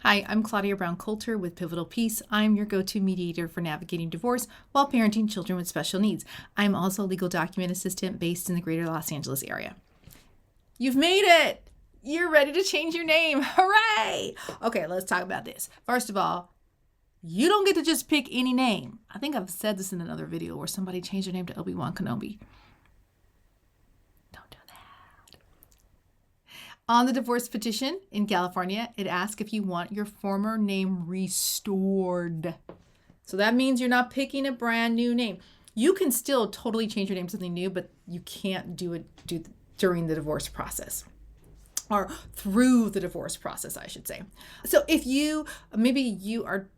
Hi, I'm Claudia Brown Coulter with Pivotal Peace. I'm your go-to mediator for navigating divorce while parenting children with special needs. I'm also a legal document assistant based in the greater Los Angeles area. You've made it! You're ready to change your name. Hooray! Okay, let's talk about this. First of all, you don't get to just pick any name. I think I've said this in another video where somebody changed their name to Obi-Wan Kenobi. Don't do that. On the divorce petition in California, it asks if you want your former name restored. So that means you're not picking a brand new name. You can still totally change your name to something new, but you can't do it during the divorce process. Or through the divorce process, I should say. So if maybe you are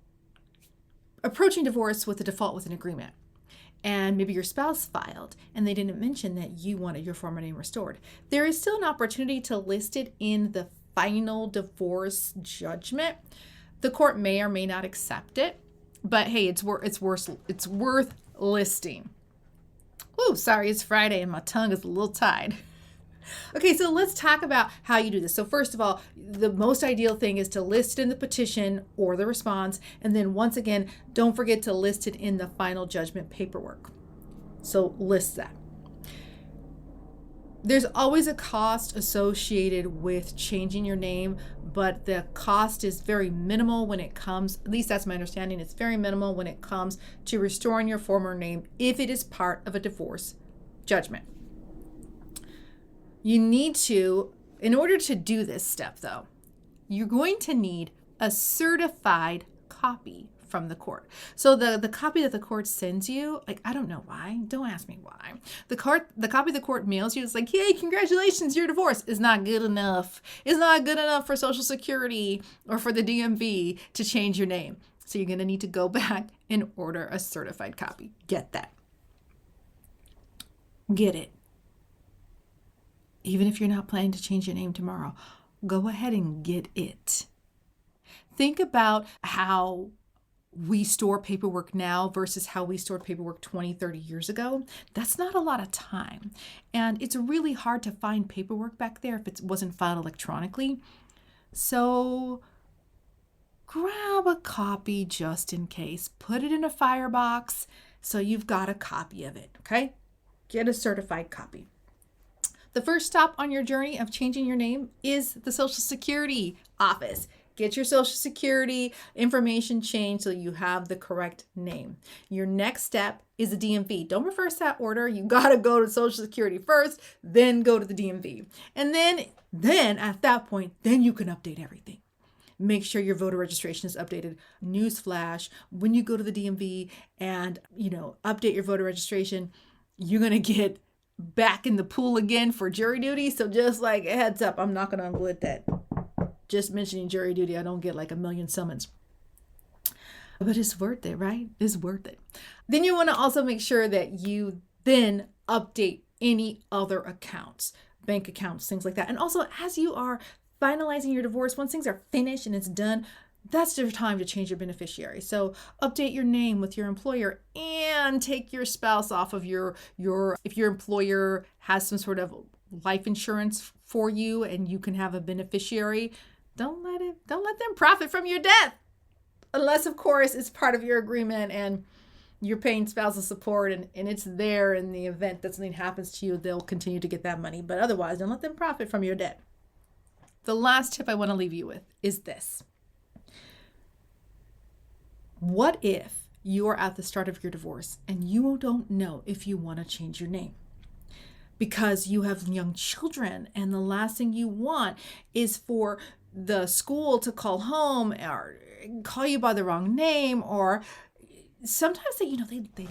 approaching divorce with a default with an agreement, and maybe your spouse filed and they didn't mention that you wanted your former name restored, there is still an opportunity to list it in the final divorce judgment. The court may or may not accept it, but hey, it's worth listing. Ooh, sorry, it's Friday and my tongue is a little tied. Okay, so let's talk about how you do this. So first of all, the most ideal thing is to list it in the petition or the response. And then once again, don't forget to list it in the final judgment paperwork. So list that. There's always a cost associated with changing your name, but the cost is very minimal when it comes, at least that's my understanding, it's very minimal when it comes to restoring your former name if it is part of a divorce judgment. You need to, in order to do this step though, you're going to need a certified copy from the court. So the copy that the court sends you, like, I don't know why, don't ask me why. The copy the court mails you is like, hey, congratulations, you're divorced. Is not good enough. It's not good enough for Social Security or for the DMV to change your name. So you're gonna need to go back and order a certified copy. Get that. Get it. Even if you're not planning to change your name tomorrow, go ahead and get it. Think about how we store paperwork now versus how we stored paperwork 20, 30 years ago. That's not a lot of time. And it's really hard to find paperwork back there if it wasn't filed electronically. So grab a copy just in case. Put it in a firebox so you've got a copy of it, okay? Get a certified copy. The first stop on your journey of changing your name is the Social Security office. Get your Social Security information changed so you have the correct name. Your next step is the DMV. Don't reverse that order. You got to go to Social Security first, then go to the DMV. And then at that point, then you can update everything. Make sure your voter registration is updated. Newsflash, when you go to the DMV and, update your voter registration, you're going to get back in the pool again for jury duty. So just like a heads up, I'm not going to unglit that. Just mentioning jury duty, I don't get like a million summons. But it's worth it, right? It's worth it. Then you want to also make sure that you then update any other accounts, bank accounts, things like that. And also as you are finalizing your divorce, once things are finished and it's done, that's your time to change your beneficiary. So update your name with your employer and take your spouse off of your if your employer has some sort of life insurance for you and you can have a beneficiary, don't let them profit from your death. Unless of course it's part of your agreement and you're paying spousal support and it's there in the event that something happens to you, they'll continue to get that money. But otherwise, don't let them profit from your debt. The last tip I want to leave you with is this. What if you are at the start of your divorce and you don't know if you want to change your name? Because you have young children and the last thing you want is for the school to call home or call you by the wrong name, or sometimes they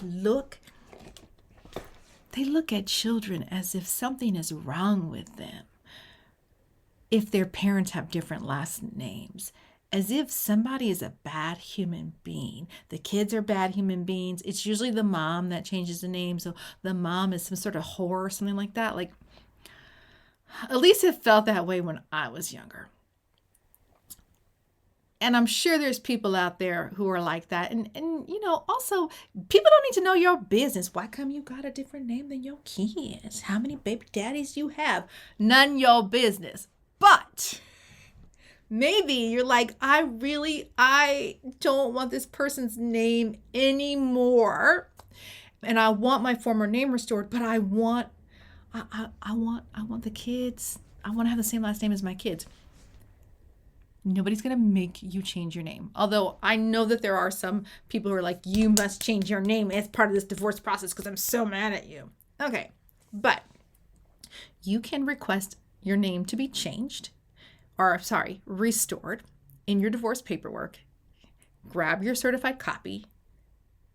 look at children as if something is wrong with them if their parents have different last names. As if somebody is a bad human being. The kids are bad human beings. It's usually the mom that changes the name. So the mom is some sort of whore or something like that. Like, at least it felt that way when I was younger. And I'm sure there's people out there who are like that. And also, people don't need to know your business. Why come you got a different name than your kids? How many baby daddies you have? None your business. But Maybe you're like, I don't want this person's name anymore. And I want my former name restored, but I want the kids. I want to have the same last name as my kids. Nobody's going to make you change your name. Although I know that there are some people who are like, you must change your name as part of this divorce process because I'm so mad at you. Okay, but you can request your name to be changed, restored in your divorce paperwork. Grab your certified copy,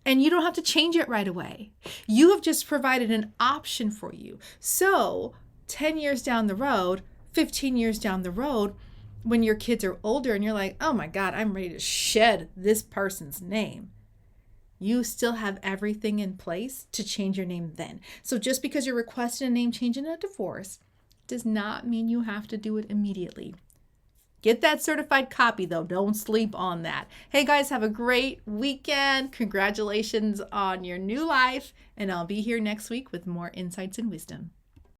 and you don't have to change it right away. You have just provided an option for you. So 10 years down the road, 15 years down the road, when your kids are older and you're like, oh my God, I'm ready to shed this person's name, you still have everything in place to change your name then. So just because you're requesting a name change in a divorce does not mean you have to do it immediately. Get that certified copy though. Don't sleep on that. Hey guys, have a great weekend. Congratulations on your new life. And I'll be here next week with more insights and wisdom.